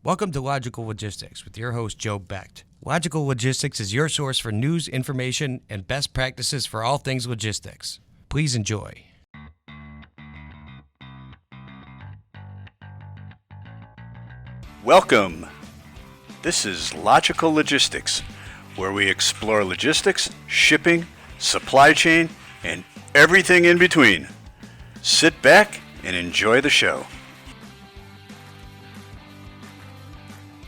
Welcome to Logical Logistics with your host, Joe Becht. Logical Logistics is your source for news, information, and best practices for all things logistics. Please enjoy. Welcome. This is Logical Logistics, where we explore logistics, shipping, supply chain, and everything in between. Sit back and enjoy the show.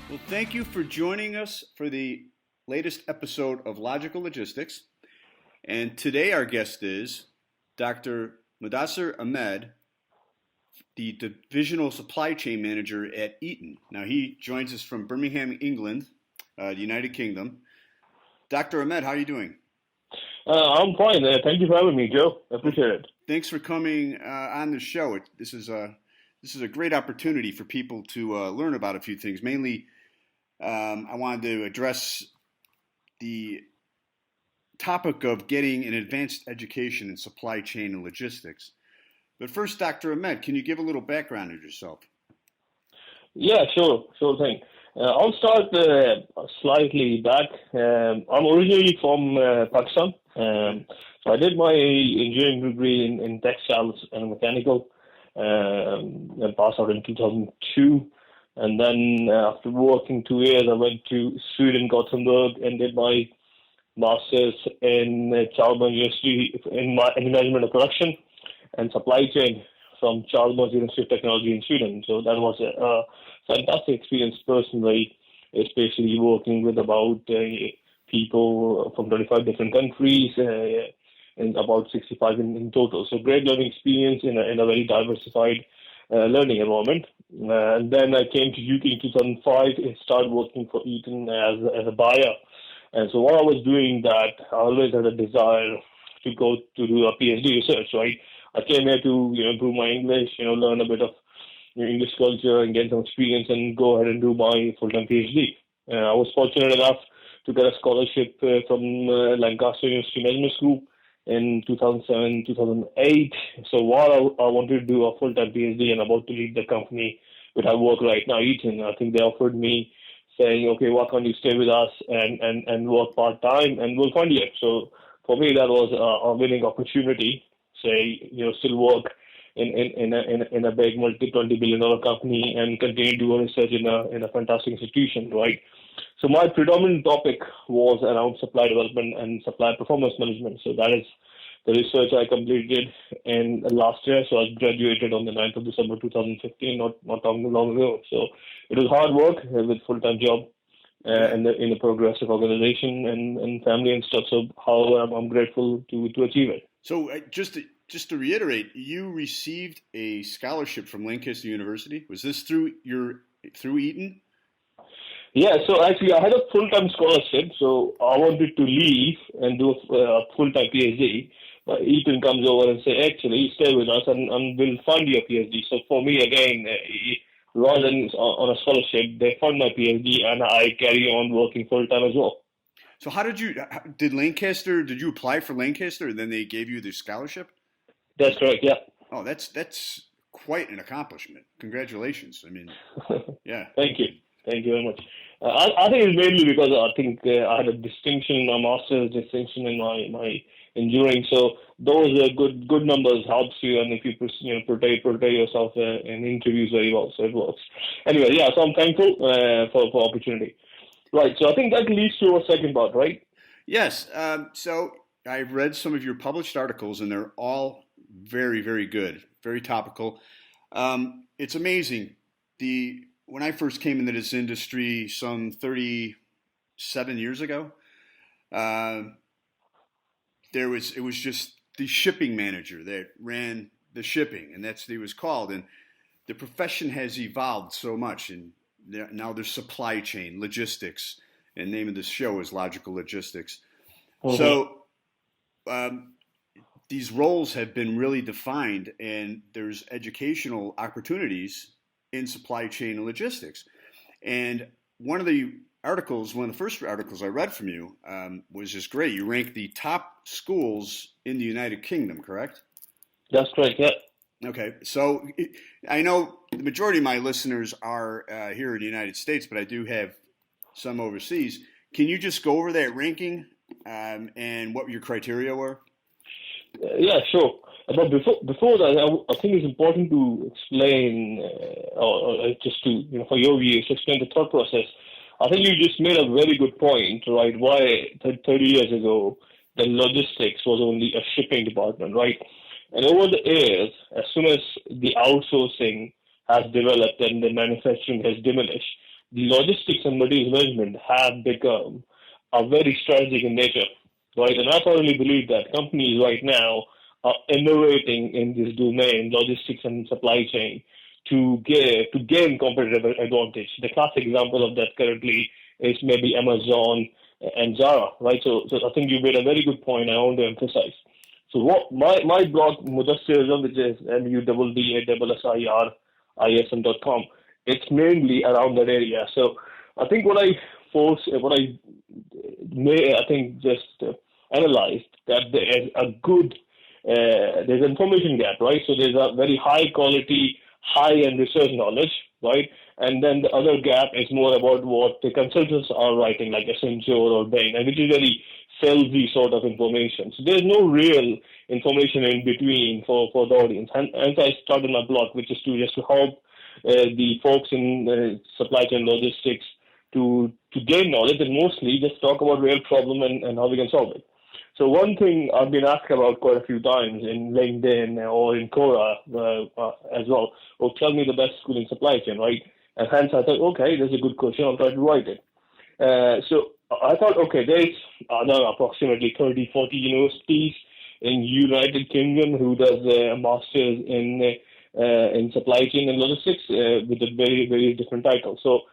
Well, thank you for joining us for the latest episode of Logical Logistics. And today our guest is Dr. Muddassir Ahmed, the Divisional Supply Chain Manager at Eaton. Now, he joins us from Birmingham, England, the United Kingdom. Dr. Ahmed, how are you doing? I'm fine. Thank you for having me, Joe. I appreciate it. Thanks for coming on the show. This is a great opportunity for people to learn about a few things. Mainly, I wanted to address the topic of getting an advanced education in supply chain and logistics. But first, Dr. Ahmed, can you give a little background of yourself? Yeah, sure thing. I'll start slightly back. I'm originally from Pakistan. So I did my engineering degree in textiles and mechanical and passed out in 2002. And then after working 2 years, I went to Sweden, Gothenburg, and did my master's in Chalmers University in management of production and supply chain from Chalmers University of Technology in Sweden. So that was a fantastic experience personally, especially working with about people from 25 different countries and about 65 in total. So great learning experience in a very diversified learning environment. And then I came to UK in 2005 and started working for Eaton as a buyer. And so while I was doing that, I always had a desire to go to do a PhD research, right? I came here to improve my English, learn a bit of English culture and get some experience and go ahead and do my full-time PhD. I was fortunate enough to get a scholarship from Lancaster University Management School in 2007, 2008. So while I wanted to do a full-time PhD and about to leave the company which I work right now, Eaton, I think they offered me saying, okay, why can't you stay with us and work part-time and we'll fund you. So for me, that was a winning opportunity. Say, still work in a big multi-$20 billion company and continue to do research in a fantastic institution, right? So my predominant topic was around supply development and supply performance management. So that is the research I completed in last year. So I graduated on the 9th of December 2015, not long ago. So it was hard work with full-time job in a progressive organization and family and stuff. So however, I'm grateful to achieve it. So just to reiterate, you received a scholarship from Lancaster University. Was this through Eaton? Yeah, so actually I had a full-time scholarship, so I wanted to leave and do a full-time PhD. But Eaton comes over and say, actually, stay with us and we'll fund your PhD. So for me, again, rather than on a scholarship, they fund my PhD and I carry on working full-time as well. So did you apply for Lancaster and then they gave you the scholarship? That's correct, yeah. Oh, that's quite an accomplishment. Congratulations. I mean, yeah. Thank you very much. I think it's mainly because I think I had a distinction in my master's, distinction in my engineering. So those good numbers helps you, and if you portray yourself in interviews very well, so it works. Anyway, yeah. So I'm thankful for opportunity. Right. So I think that leads to our second part, right? Yes. So I've read some of your published articles, and they're all very, very good, very topical. It's amazing. When I first came into this industry some 37 years ago, it was just the shipping manager that ran the shipping, and that's what he was called. And the profession has evolved so much, and now there's supply chain, logistics, and the name of this show is Logical Logistics. Mm-hmm. So these roles have been really defined, and there's educational opportunities in supply chain and logistics. And one of the first articles I read from you was just great. You ranked the top schools in the United Kingdom, correct? That's correct, yeah. Okay, so I know the majority of my listeners are here in the United States, but I do have some overseas. Can you just go over that ranking and what your criteria were? Yeah, sure. But before that, I think it's important to explain, or just to, for your views, explain the thought process. I think you just made a very good point, right? Why 30 years ago, the logistics was only a shipping department, right? And over the years, as soon as the outsourcing has developed and the manufacturing has diminished, the logistics and materials management have become a very strategic in nature, right? And I thoroughly believe that companies right now are innovating in this domain, logistics and supply chain, to gain competitive advantage. The classic example of that currently is maybe Amazon and Zara, right? So I think you made a very good point. I want to emphasize. So what my blog Muddassir, which is MUDDASSIRISM.com, it's mainly around that area. So I think what I just analyzed that there is a good there's information gap, right? So there's a very high quality, high-end research knowledge, right? And then the other gap is more about what the consultants are writing, like Accenture or Bain, and which is very salesy sort of information. So there's no real information in between for the audience. And I started my blog, which is to help the folks in supply chain logistics to gain knowledge and mostly just talk about real problem and how we can solve it. So one thing I've been asked about quite a few times in LinkedIn or in Quora as well, tell me the best school in supply chain, right? And hence I thought, okay, that's a good question. I'll try to write it. So I thought, okay, there's approximately 30, 40 universities in United Kingdom who does a master's in supply chain and logistics with a very, very different title. So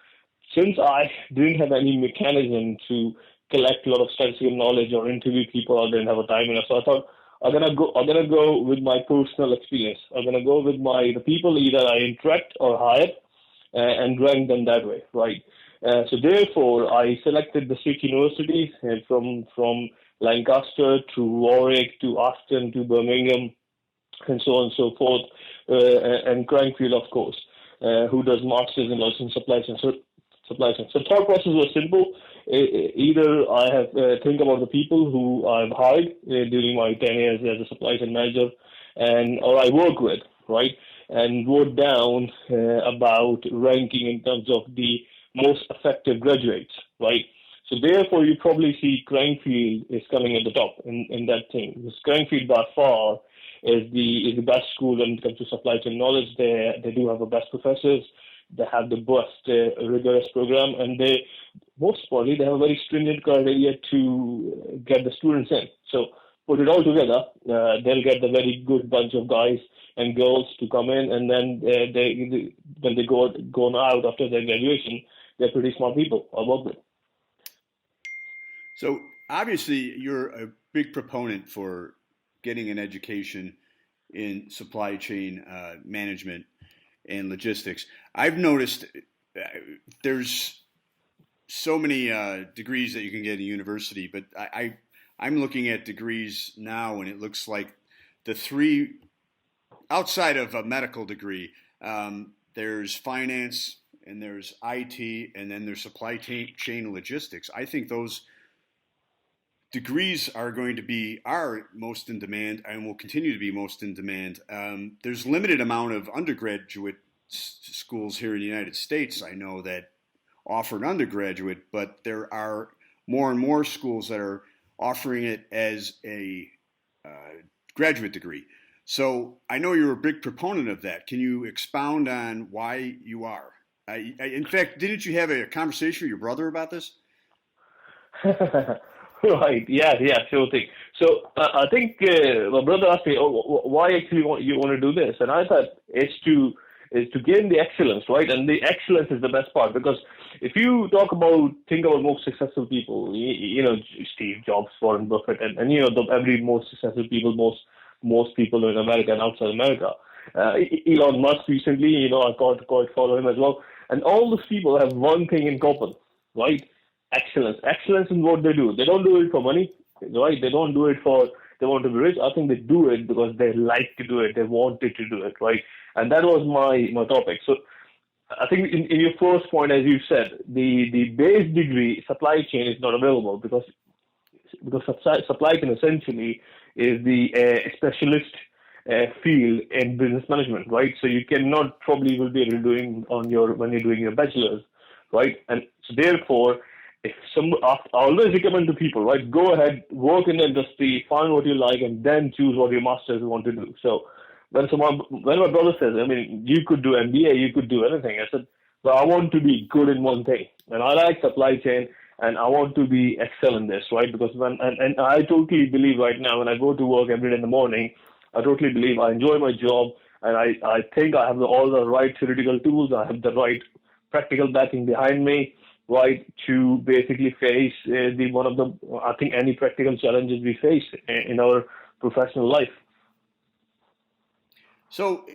since I didn't have any mechanism to collect a lot of statistical knowledge or interview people, I didn't have a time enough. So I thought I'm gonna go with my personal experience. I'm gonna go with the people either I interact or hired and rank them that way, right? So therefore, I selected the 6 universities from Lancaster to Warwick to Aston to Birmingham and so on and so forth, and Crankfield, of course, who does masters in logistics and supply chain. So thought process was simple. Either I have think about the people who I've hired during my 10 years as a supply chain manager, or I work with, right, and wrote down about ranking in terms of the most effective graduates, right. So therefore, you probably see Crankfield is coming at the top in that thing. Because Crankfield by far is the best school when it comes to supply chain knowledge. They do have the best professors. They have the best rigorous program, and most importantly, they have a very stringent criteria to get the students in. So put it all together, they'll get the very good bunch of guys and girls to come in, and then when they go out after their graduation, they're pretty smart people. I work with. So obviously, you're a big proponent for getting an education in supply chain management and logistics. I've noticed there's so many degrees that you can get at a university, but I'm looking at degrees now, and it looks like the 3 outside of a medical degree. There's finance, and there's IT, and then there's supply chain logistics. I think those degrees are most in demand and will continue to be most in demand. There's limited amount of undergraduate schools here in the United States, I know, that offer an undergraduate, but there are more and more schools that are offering it as a graduate degree. So I know you're a big proponent of that. Can you expound on why you are? In fact, didn't you have a conversation with your brother about this? Right. Yeah. Sure thing. So I think my brother asked me, why actually you want to do this? And I thought it's to gain the excellence, right? And the excellence is the best part, because if you think about most successful people, Steve Jobs, Warren Buffett, and every most successful people, most people in America and outside America. Elon Musk recently, I quite follow him as well. And all those people have one thing in common, right? Excellence in what they do. They don't do it for money, right? They don't do it they want to be rich. I think they do it because they like to do it. They wanted to do it, right? And that was my topic. So I think in your first point, as you said, the base degree supply chain is not available because supply chain essentially is the specialist field in business management, right? So you cannot probably will be able to doing when you're doing your bachelor's, right? And so therefore, I always recommend to people, right? Go ahead, work in the industry, find what you like, and then choose what your masters want to do. So when my brother says, I mean, you could do MBA, you could do anything, I said, but I want to be good in one thing, and I like supply chain, and I want to be excel in this, right? Because and I totally believe right now when I go to work every day in the morning, I totally believe I enjoy my job, and I think I have all the right theoretical tools, I have the right practical backing behind me, right, to basically face I think any practical challenges we face in our professional life. So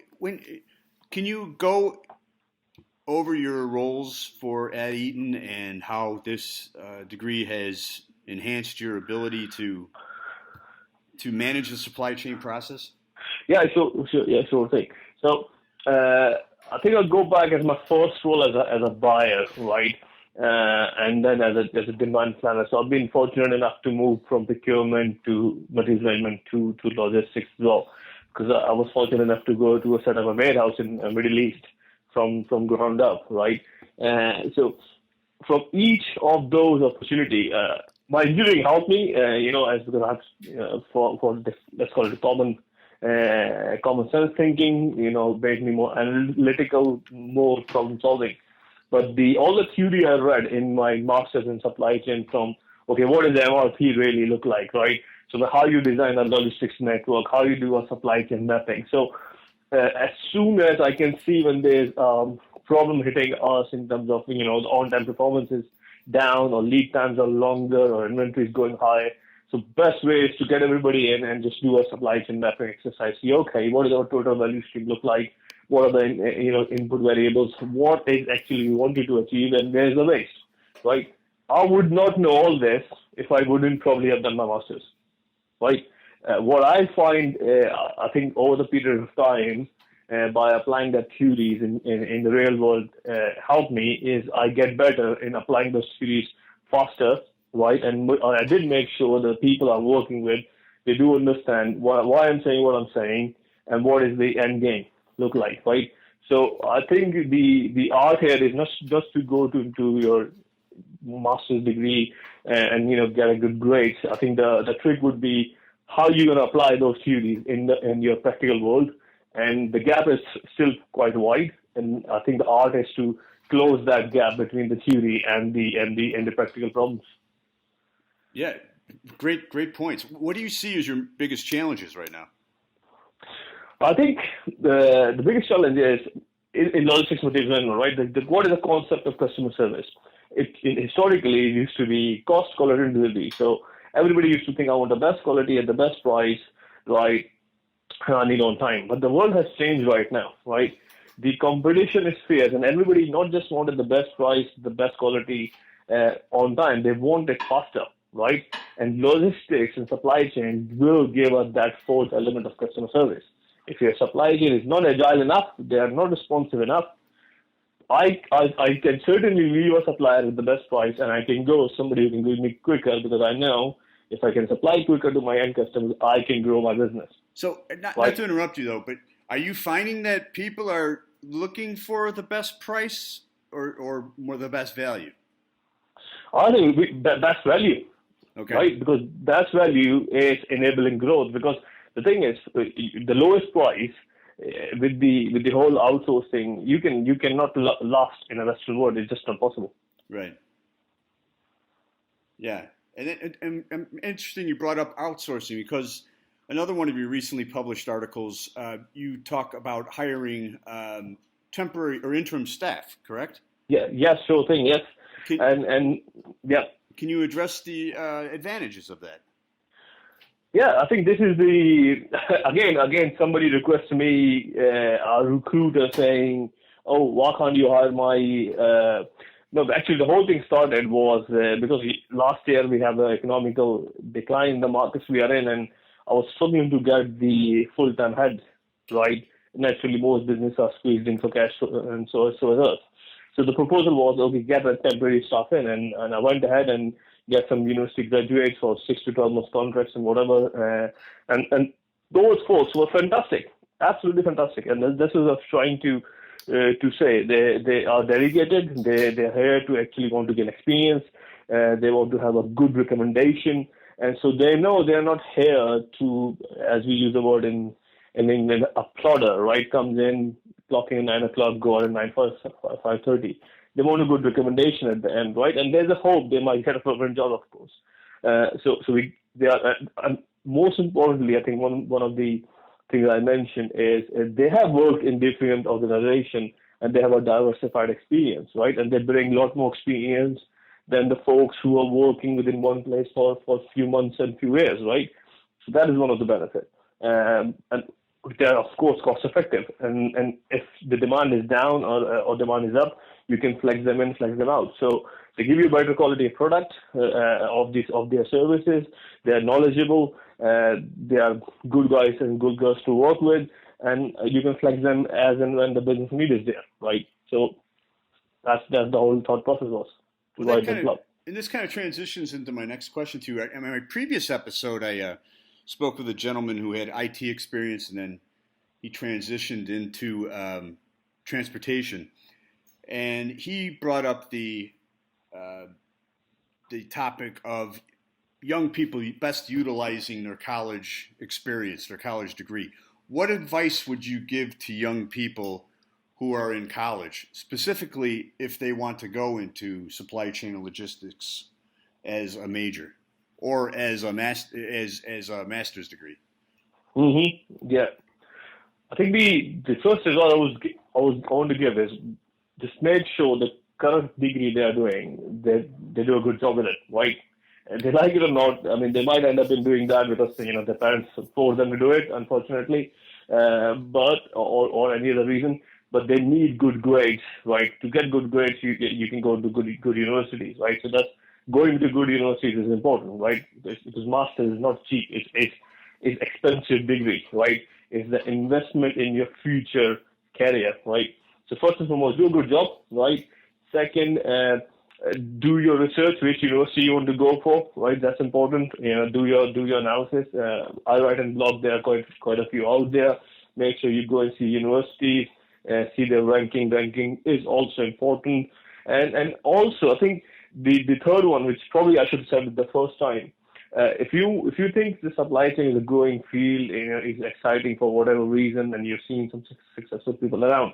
can you go over your roles at Eaton and how this degree has enhanced your ability to manage the supply chain process? Yeah, sure thing. So I think I'll go back as my first role as a buyer, right, and then as a demand planner. So I've been fortunate enough to move from procurement to materials management to logistics as well, because I was fortunate enough to go to set up a warehouse in the Middle East from ground up, right? So from each of those opportunities, my engineering helped me, as because I have for this, let's call it common sense thinking, made me more analytical, more problem solving. But all the theory I read in my master's in supply chain from, okay, what does the MRP really look like, right? So how you design a logistics network, how you do a supply chain mapping. So as soon as I can see when there's problem hitting us in terms of, the on-time performance is down or lead times are longer or inventory is going high. So best way is to get everybody in and just do a supply chain mapping exercise. See, okay, what does our total value stream look like? What are the input variables? What is actually we wanted to achieve, and where's the waste, right? I would not know all this if I wouldn't probably have done my master's, right? What I find, I think over the period of time, by applying that theories in the real world, help me is I get better in applying those theories faster, right? And I did make sure the people I'm working with, they do understand why I'm saying what I'm saying and what is the end game look like, right? So I think the art here is not just to go into your master's degree and get a good grade. I think the trick would be how you're going to apply those theories in your practical world, and the gap is still quite wide. And I think the art is to close that gap between the theory and the practical problems. Yeah, great points. What do you see as your biggest challenges right now? I think the biggest challenge is in logistics materials management, right? What is the concept of customer service? Historically, it used to be cost, quality, and delivery. So everybody used to think I want the best quality at the best price, right? I need on time. But the world has changed right now, right? The competition is fierce, and everybody not just wanted the best price, the best quality on time. They want it faster, right? And logistics and supply chain will give us that fourth element of customer service. If your supply chain is not agile enough, they are not responsive enough, I can certainly leave a supplier with the best price, and I can go somebody who can give me quicker, because I know if I can supply quicker to my end customers, I can grow my business. So, not to interrupt you though, but are you finding that people are looking for the best price or more the best value? I think best value, okay, right? Because best value is enabling growth. Because the thing is, the lowest price with the whole outsourcing, you cannot last in a Western world. It's just not possible. Right. Yeah, and interesting you brought up outsourcing, because another one of your recently published articles, you talk about hiring temporary or interim staff, correct? Yeah. Yes. Sure thing. Yes. And yeah. Can you address the advantages of that? Yeah, I think this is again, somebody requests me, a recruiter saying, oh, why can't you hire my, no, actually the whole thing started was because last year we have an economical decline in the markets we are in, and I was struggling to get the full-time heads, right? Naturally, most businesses are squeezed in for cash, and so is us. So the proposal was, okay, get a temporary staff in, and I went ahead and get some university graduates for 6 to 12 months contracts and whatever, and those folks were fantastic, absolutely fantastic. And this is what I was trying to say. They are dedicated. They're here to actually want to gain experience. They want to have a good recommendation, and so they know they're not here to, as we use the word in England, a plodder, right? Comes in, clocking at 9 o'clock, go out at 5:30. They want a good recommendation at the end, right? And there's a hope they might get a permanent job, of course. They are, and most importantly, I think one of the things I mentioned is they have worked in different organizations and they have a diversified experience, right? And they bring a lot more experience than the folks who are working within one place for a few months and few years, right? So that is one of the benefits. And they're, of course, cost effective. And if the demand is down or demand is up, you can flex them in, flex them out. So they give you better quality product of their services. They're knowledgeable. They are good guys and good girls to work with, and you can flex them as and when the business need is there, right? So that's the whole thought process was. And this kind of transitions into my next question to you. In my previous episode, I spoke with a gentleman who had IT experience, and then he transitioned into transportation. And he brought up the topic of young people best utilizing their college experience, their college degree. What advice would you give to young people who are in college, specifically if they want to go into supply chain and logistics as a major or as a master's degree? Mm-hmm. Yeah, I think the first advice I was going to give is just make sure the current degree they are doing, they do a good job with it, right? And they like it or not, I mean, they might end up in doing that because their parents force them to do it, unfortunately, or any other reason. But they need good grades, right? To get good grades, you can go to good universities, right? So that's going to good universities is important, right? Because master's is not cheap. It's expensive degree, right? It's the investment in your future career, right? So first and foremost, do a good job, right? Second, do your research, which university you want to go for, right? That's important. Do your analysis. I write in blog. There are quite a few out there. Make sure you go and see universities. See their ranking. Ranking is also important, and also I think the third one, which probably I should have said it the first time, if you think the supply chain is a growing field, is exciting for whatever reason, and you're seeing some successful people around,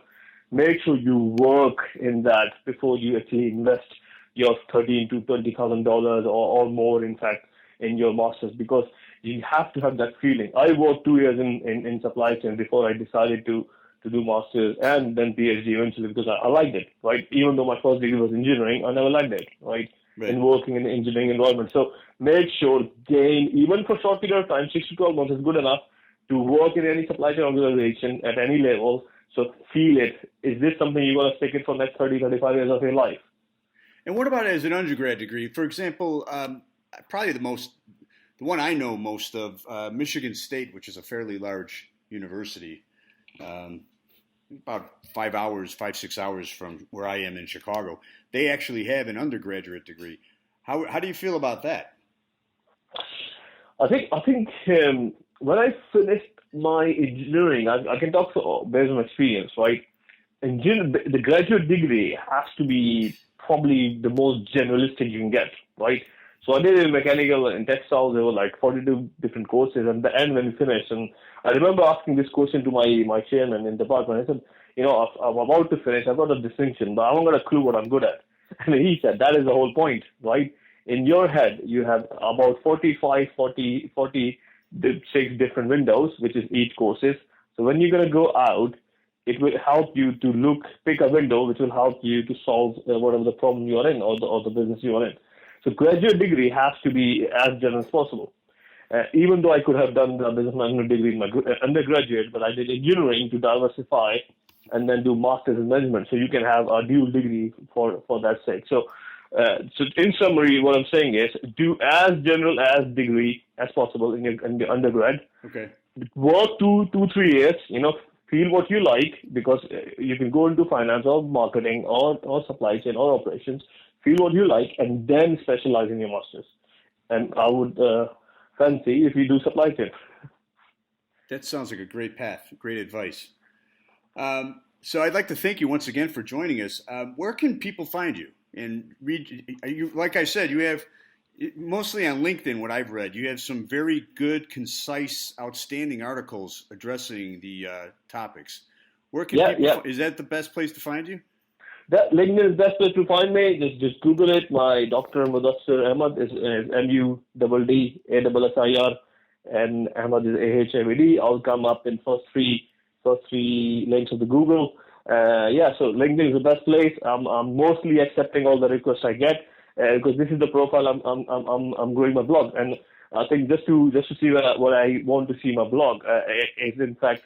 make sure you work in that before you actually invest your $13,000 to $20,000 or more, in fact, in your masters, because you have to have that feeling. I worked 2 years in supply chain before I decided to do master's and then PhD eventually because I liked it, right? Even though my first degree was engineering, I never liked it, right? In working in the engineering environment. So make sure gain, even for short period of time, 6 to 12 months is good enough to work in any supply chain organization at any level. So feel it. Is this something you're going to stick it for the next 30, 35 years of your life? And what about as an undergrad degree? For example, probably the one I know most of, Michigan State, which is a fairly large university, about 6 hours from where I am in Chicago. They actually have an undergraduate degree. How do you feel about that? I think when I finished my engineering, I can talk based on experience, right? The graduate degree has to be probably the most generalistic you can get, right? So I did in mechanical and textiles. There were like 42 different courses. And at the end, when we finished, and I remember asking this question to my chairman in the department. I said, I'm about to finish. I've got a distinction, but I haven't got a clue what I'm good at. And he said, that is the whole point, right? In your head, you have about 46 different windows, which is each courses. So when you're going to go out, it will help you to pick a window, which will help you to solve whatever the problem you are in or the business you are in. So graduate degree has to be as general as possible. Even though I could have done the business management degree in my undergraduate, but I did engineering to diversify and then do master's in management. So you can have a dual degree for that sake. So So in summary, what I'm saying is do as general as degree as possible in your undergrad. Okay. Work 3 years, feel what you like, because you can go into finance or marketing or supply chain or operations, feel what you like, and then specialize in your master's. And I would fancy if you do supply chain. That sounds like a great path, great advice. So I'd like to thank you once again for joining us. Where can people find you and read? Like I said, you have mostly on LinkedIn. What I've read, you have some very good, concise, outstanding articles addressing the topics. Where can people? Is that the best place to find you? That LinkedIn is the best place to find me. Just Google it. My Dr. Muddassir Ahmed is MUDDASSIR, and Ahmed is AHMED. I'll come up in first three links of the Google. So LinkedIn is the best place. I'm mostly accepting all the requests I get because this is the profile I'm growing my blog. And I think just to see what I want to see my blog is in fact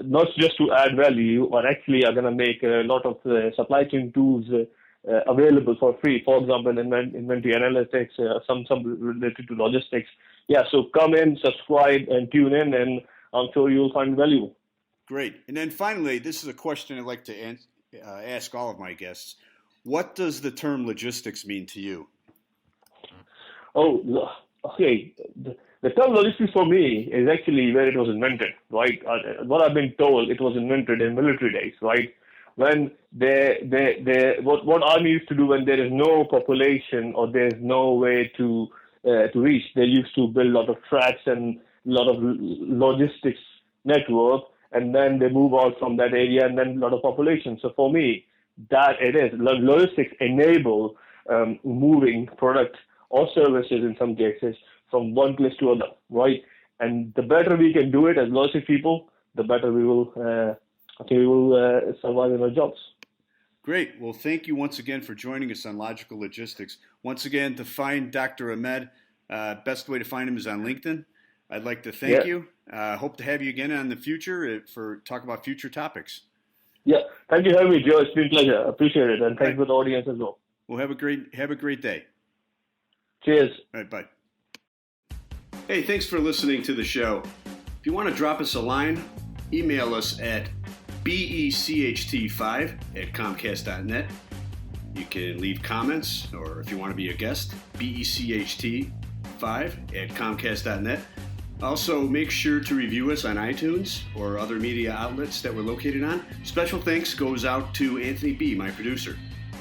not just to add value, but actually I'm going to make a lot of supply chain tools available for free. For example, inventory analytics, some related to logistics. Yeah, so come in, subscribe, and tune in, and I'm sure you'll find value. Great. And then finally, this is a question I'd like to ask all of my guests. What does the term logistics mean to you? Oh, okay. The term logistics for me is actually where it was invented, right? What I've been told, it was invented in military days, right? When what army used to do when there is no population or there's no way to reach, they used to build a lot of tracks and a lot of logistics network, and then they move out from that area and then a lot of population. So for me, that it is. Logistics enable moving product or services in some cases from one place to another, right? And the better we can do it as logistics people, the better we will survive in our jobs. Great. Well, thank you once again for joining us on Logical Logistics. Once again, to find Dr. Ahmed, best way to find him is on LinkedIn. I'd like to thank you. Hope to have you again in the future for talk about future topics. Yeah. Thank you for having me, Joe. It's been a pleasure. Appreciate it. And thanks for the audience as well. Well, have a great day. Cheers. All right, bye. Hey, thanks for listening to the show. If you want to drop us a line, email us at becht5@comcast.net. You can leave comments, or if you want to be a guest, becht5@comcast.net. Also, make sure to review us on iTunes or other media outlets that we're located on. Special thanks goes out to Anthony B., my producer.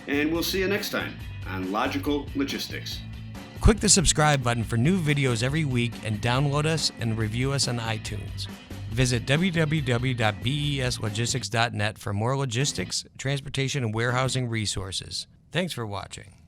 And we'll see you next time on Logical Logistics. Click the subscribe button for new videos every week and download us and review us on iTunes. Visit www.beslogistics.net for more logistics, transportation, and warehousing resources. Thanks for watching.